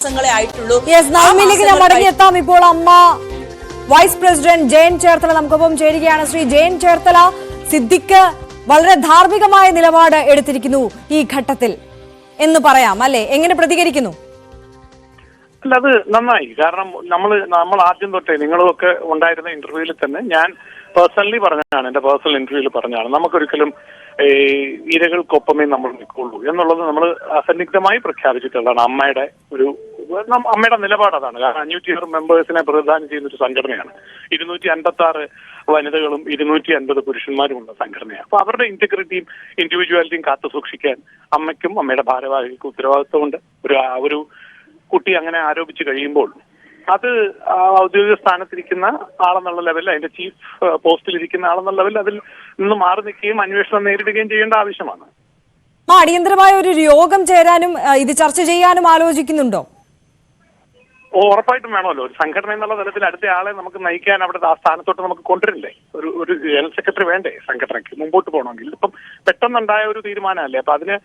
ആയിട്ടുള്ളൂ. മടങ്ങിയെത്താം. ഇപ്പോൾ അമ്മ വൈസ് പ്രസിഡന്റ് ജയൻ ചേർത്തല നമുക്കൊപ്പം ചേരുകയാണ്. ശ്രീ ജയൻ ചേർത്തല, സിദ്ദിഖ് വളരെ ധാർമ്മികമായ നിലപാട് എടുത്തിരിക്കുന്നു ഈ ഘട്ടത്തിൽ എന്ന് പറയാം അല്ലെ? എങ്ങനെ പ്രതികരിക്കുന്നു? അല്ല, അത് നന്നായി. കാരണം നമ്മൾ ആദ്യം തൊട്ടേ നിങ്ങളുമൊക്കെ ഉണ്ടായിരുന്ന ഇന്റർവ്യൂവിൽ തന്നെ ഞാൻ പേഴ്സണലി പറഞ്ഞതാണ്, എന്റെ പേഴ്സണൽ ഇന്റർവ്യൂവിൽ പറഞ്ഞതാണ്, നമുക്കൊരിക്കലും ഇരകൾക്കൊപ്പമേ നമ്മൾ നിൽക്കുള്ളൂ എന്നുള്ളത് നമ്മൾ അസന്നിഗ്ധമായി പ്രഖ്യാപിച്ചിട്ടുള്ളതാണ്. അമ്മയുടെ നിലപാട് അതാണ്. കാരണം 506 മെമ്പേഴ്സിനെ പ്രതിദാനം ചെയ്യുന്ന ഒരു സംഘടനയാണ്. 256 വനിതകളും 250 പുരുഷന്മാരുമുള്ള സംഘടനയാണ്. അപ്പൊ അവരുടെ ഇന്റഗ്രിറ്റിയും ഇൻഡിവിജ്വാലിറ്റിയും കാത്തു സൂക്ഷിക്കാൻ അമ്മയ്ക്കും അമ്മയുടെ ഭാരവാഹികൾക്കും ഉത്തരവാദിത്വമുണ്ട്. ഒരു കുട്ടി അങ്ങനെ ആരോപിച്ചു കഴിയുമ്പോൾ അത് ഔദ്യോഗിക സ്ഥാനത്തിരിക്കുന്ന ആളെന്നുള്ള ലെവലിൽ, അതിന്റെ ചീഫ് പോസ്റ്റിലിരിക്കുന്ന ആളെന്നുള്ള ലെവലിൽ അതിൽ നിന്ന് മാറി നിൽക്കുകയും അന്വേഷണം നേരിടുകയും ചെയ്യേണ്ട ആവശ്യമാണ്. അടിയന്തരമായ ഒരു യോഗം ചേരാനും ഇത് ചർച്ച ചെയ്യാനും ആലോചിക്കുന്നുണ്ടോ? ഉറപ്പായിട്ടും വേണമല്ലോ. ഒരു സംഘടന എന്നുള്ള തലത്തിൽ അടുത്ത ആളെ നമുക്ക് നയിക്കാൻ അവിടെ ആ സ്ഥാനത്തോട്ട് നമുക്ക് കൊണ്ടുവരില്ലേ? ഒരു ജനറൽ സെക്രട്ടറി വേണ്ടേ സംഘടനയ്ക്ക് മുമ്പോട്ട് പോകണമെങ്കിൽ? ഇപ്പം പെട്ടെന്നുണ്ടായ ഒരു തീരുമാനമല്ലേ. അപ്പൊ അതിന്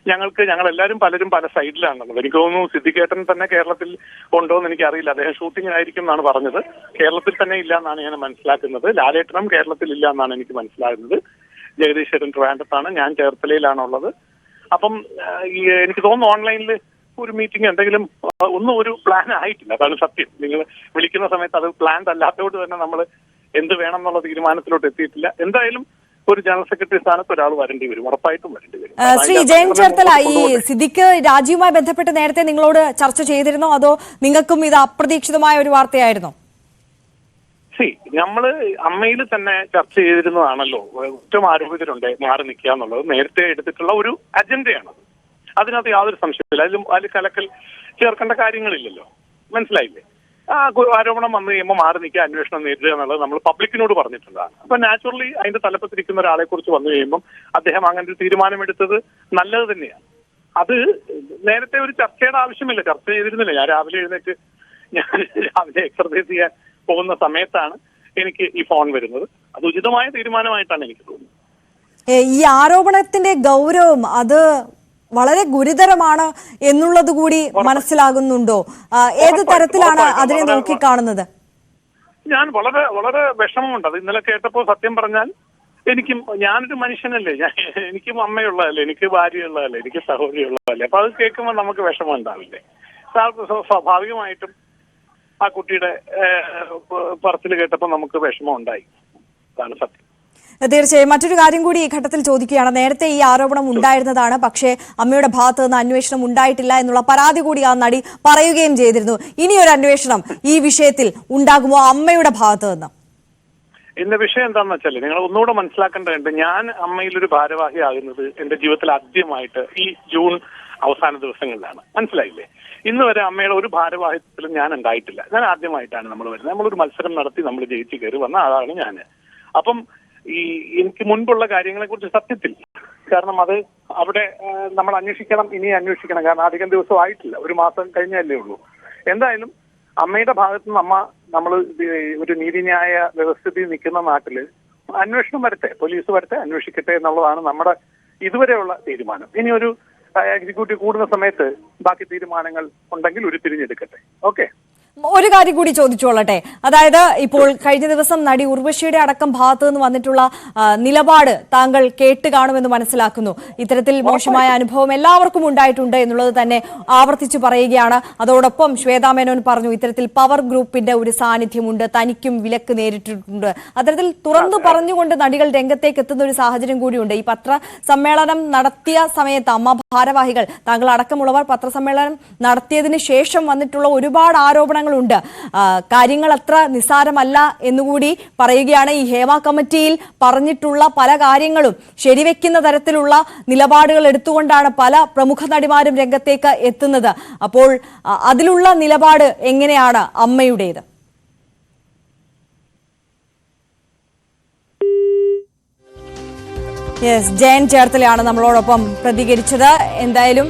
ഞങ്ങളെല്ലാവരും പലരും പല സൈഡിലാണുള്ളത്. എനിക്ക് തോന്നുന്നു സിദ്ദിഖേട്ടൻ തന്നെ കേരളത്തിൽ ഉണ്ടോ എന്ന് എനിക്കറിയില്ല. അദ്ദേഹം ഷൂട്ടിങ്ങിനായിരിക്കും എന്നാണ് പറഞ്ഞത്. കേരളത്തിൽ തന്നെ ഇല്ല എന്നാണ് ഞാൻ മനസ്സിലാക്കുന്നത്. ലാലേട്ടനും കേരളത്തിൽ ഇല്ല എന്നാണ് എനിക്ക് മനസ്സിലാകുന്നത്. ജഗദീഷ് ചേട്ടൻ ട്രിവാൻഡ്രത്താണ്, ഞാൻ ചേർത്തലയിലാണുള്ളത്. അപ്പം എനിക്ക് തോന്നുന്നു ഓൺലൈനിൽ ഒരു മീറ്റിംഗ് എന്തെങ്കിലും ഒരു പ്ലാൻ ആയിട്ടില്ല. അതാണ് സത്യം. നിങ്ങൾ വിളിക്കുന്ന സമയത്ത് അത് പ്ലാൻ അല്ലാത്തതുകൊണ്ട് തന്നെ നമ്മൾ എന്ത് വേണം എന്നുള്ള തീരുമാനത്തിലോട്ട് എത്തിയിട്ടില്ല. എന്തായാലും ഒരു ജനറൽ സെക്രട്ടറി സ്ഥാനത്ത് ഒരാൾ വരേണ്ടി വരും, ഉറപ്പായിട്ടും വരേണ്ടി വരും. ശ്രീ ജയൻ ചേർത്തല, ഈ സിദ്ദിഖ് രാജിയുമായി ബന്ധപ്പെട്ട് നേരത്തെ നിങ്ങളോട് ചർച്ച ചെയ്തിരുന്നോ, അതോ നിങ്ങൾക്കും ഇത് അപ്രതീക്ഷിതമായ ഒരു വാർത്തയായിരുന്നോ? നമ്മള് അമ്മയിൽ തന്നെ ചർച്ച ചെയ്തിരുന്നതാണല്ലോ. കുറ്റം ആരോപിതരുണ്ട് മാറി നിൽക്കുക എന്നുള്ളത് നേരത്തെ എടുത്തിട്ടുള്ള ഒരു അജണ്ടയാണ്. അതിനകത്ത് യാതൊരു സംശയമില്ല. അതിൽ കലക്കൽ ചേർക്കേണ്ട കാര്യങ്ങളില്ലല്ലോ. മനസ്സിലായില്ലേ? ആരോപണം വന്നു കഴിയുമ്പോൾ മാറി നിൽക്കുക, അന്വേഷണം നേരിടുക എന്നുള്ളത് നമ്മൾ പബ്ലിക്കിനോട് പറഞ്ഞിട്ടുള്ളതാണ്. അപ്പൊ നാച്ചുറലി അതിന്റെ തലപ്പത്തിരിക്കുന്ന ഒരാളെ കുറിച്ച് വന്നു കഴിയുമ്പോൾ അദ്ദേഹം അങ്ങനെ ഒരു തീരുമാനമെടുത്തത് നല്ലത് തന്നെയാണ്. അത് നേരത്തെ ഒരു ചർച്ചയുടെ ആവശ്യമില്ല, ചർച്ച ചെയ്തിരുന്നില്ല. ഞാൻ രാവിലെ എക്സർസൈസ് ചെയ്യാൻ പോകുന്ന സമയത്താണ് എനിക്ക് ഈ ഫോൺ വരുന്നത്. അത് ഉചിതമായ തീരുമാനമായിട്ടാണ് എനിക്ക് തോന്നുന്നത്. ഈ ആരോപണത്തിന്റെ ഗൗരവം അത് വളരെ ഗുരുതരമാണ് എന്നുള്ളത് കൂടി മനസ്സിലാകുന്നുണ്ടോ? ഏത് തരത്തിലാണ് അതിനെ നോക്കിക്കാണുന്നത്? ഞാൻ വളരെ വളരെ വിഷമമുണ്ട്. അത് ഇന്നലെ കേട്ടപ്പോൾ സത്യം പറഞ്ഞാൽ ഞാനൊരു മനുഷ്യനല്ലേ, എനിക്കും അമ്മയുള്ളതല്ലേ, എനിക്ക് ഭാര്യയുള്ളതല്ലേ, എനിക്ക് സഹോദരിയുള്ളതല്ലേ. അപ്പൊ അത് കേൾക്കുമ്പോൾ നമുക്ക് വിഷമം ഉണ്ടാവില്ലേ? സ്വാഭാവികമായിട്ടും ആ കുട്ടിയുടെ പറച്ചിൽ കേട്ടപ്പോൾ നമുക്ക് വിഷമം ഉണ്ടായി. അതാണ് സത്യം. തീർച്ചയായും. മറ്റൊരു കാര്യം കൂടി ഈ ഘട്ടത്തിൽ ചോദിക്കുകയാണ്. നേരത്തെ ഈ ആരോപണം ഉണ്ടായിരുന്നതാണ്, പക്ഷേ അമ്മയുടെ ഭാഗത്ത് നിന്ന് അന്വേഷണം ഉണ്ടായിട്ടില്ല എന്നുള്ള പരാതി കൂടി ആ നടി പറയുകയും ചെയ്തിരുന്നു. ഇനിയൊരു അന്വേഷണം ഈ വിഷയത്തിൽ ഉണ്ടാകുമോ അമ്മയുടെ ഭാഗത്ത് നിന്ന്? എന്റെ വിഷയം എന്താണെന്ന് വെച്ചാൽ നിങ്ങൾ ഒന്നുകൂടെ മനസ്സിലാക്കേണ്ടതുണ്ട്. ഞാൻ അമ്മയിലൊരു ഭാരവാഹി ആകുന്നത് എന്റെ ജീവിതത്തിൽ ആദ്യമായിട്ട് ഈ ജൂൺ അവസാന ദിവസങ്ങളിലാണ്. മനസ്സിലായില്ലേ? ഇന്ന് വരെ അമ്മയുടെ ഒരു ഭാരവാഹിത്വത്തിലും ഞാൻ ഉണ്ടായിട്ടില്ല. ഞാൻ ആദ്യമായിട്ടാണ് നമ്മൾ വരുന്നത്. നമ്മളൊരു മത്സരം നടത്തി നമ്മൾ ജയിച്ചു കയറി വന്ന ആളാണ് ഞാൻ. അപ്പം എനിക്ക് മുൻപുള്ള കാര്യങ്ങളെ കുറിച്ച് സത്യത്തിൽ, കാരണം അത് അവിടെ നമ്മൾ അന്വേഷിക്കണം, ഇനി അന്വേഷിക്കണം. കാരണം അധികം ദിവസം ആയിട്ടില്ല, ഒരു മാസം കഴിഞ്ഞല്ലേ ഉള്ളൂ. എന്തായാലും അമ്മയുടെ ഭാഗത്ത് നിന്ന് നമ്മൾ ഒരു നീതിന്യായ വ്യവസ്ഥിതി നിൽക്കുന്ന നാട്ടില് അന്വേഷണം വരട്ടെ, പോലീസ് വരട്ടെ, അന്വേഷിക്കട്ടെ എന്നുള്ളതാണ് നമ്മുടെ ഇതുവരെയുള്ള തീരുമാനം. ഇനി ഒരു എക്സിക്യൂട്ടീവ് കൂടുന്ന സമയത്ത് ബാക്കി തീരുമാനങ്ങൾ ഉണ്ടെങ്കിൽ ഉരുത്തിരിഞ്ഞെടുക്കട്ടെ. ഓക്കെ. ഒരു കാര്യം കൂടി ചോദിച്ചോളട്ടെ. അതായത് ഇപ്പോൾ കഴിഞ്ഞ ദിവസം നടി ഉർവശിയുടെ അടക്കം ഭാഗത്തു നിന്ന് വന്നിട്ടുള്ള നിലപാട് താങ്കൾ കേട്ട് കാണുമെന്ന് മനസ്സിലാക്കുന്നു. ഇത്തരത്തിൽ മോശമായ അനുഭവം എല്ലാവർക്കും ഉണ്ടായിട്ടുണ്ട് എന്നുള്ളത് തന്നെ ആവർത്തിച്ചു പറയുകയാണ്. അതോടൊപ്പം ശ്വേതാ മേനോൻ പറഞ്ഞു ഇത്തരത്തിൽ പവർ ഗ്രൂപ്പിന്റെ ഒരു സാന്നിധ്യമുണ്ട്, തനിക്കും വിലക്ക് നേരിട്ടിട്ടുണ്ട്. അത്തരത്തിൽ തുറന്നു പറഞ്ഞുകൊണ്ട് നടികൾ രംഗത്തേക്ക് എത്തുന്ന ഒരു സാഹചര്യം കൂടിയുണ്ട്. ഈ പത്രസമ്മേളനം നടത്തിയ സമയത്ത് അമ്മ ഭാരവാഹികൾ, താങ്കൾ അടക്കമുള്ളവർ പത്രസമ്മേളനം നടത്തിയതിന് ശേഷം വന്നിട്ടുള്ള ഒരുപാട് ആരോപണങ്ങളുണ്ട്. കാര്യങ്ങൾ അത്ര നിസ്സാരമല്ല എന്നുകൂടി പറയുകയാണ്. ഈ ഹേമ കമ്മിറ്റിയിൽ പറഞ്ഞിട്ടുള്ള പല കാര്യങ്ങളും ശരിവെക്കുന്ന തരത്തിലുള്ള നിലപാടുകൾ എടുത്തുകൊണ്ടാണ് പല പ്രമുഖ നടിമാരും രംഗത്തേക്ക് എത്തുന്നത്. അപ്പോൾ അതിലുള്ള നിലപാട് എങ്ങനെയാണ് അമ്മയുടേത്? ജയൻ ചേർത്തലയാണ് നമ്മളോടൊപ്പം പ്രതികരിച്ചത്. എന്തായാലും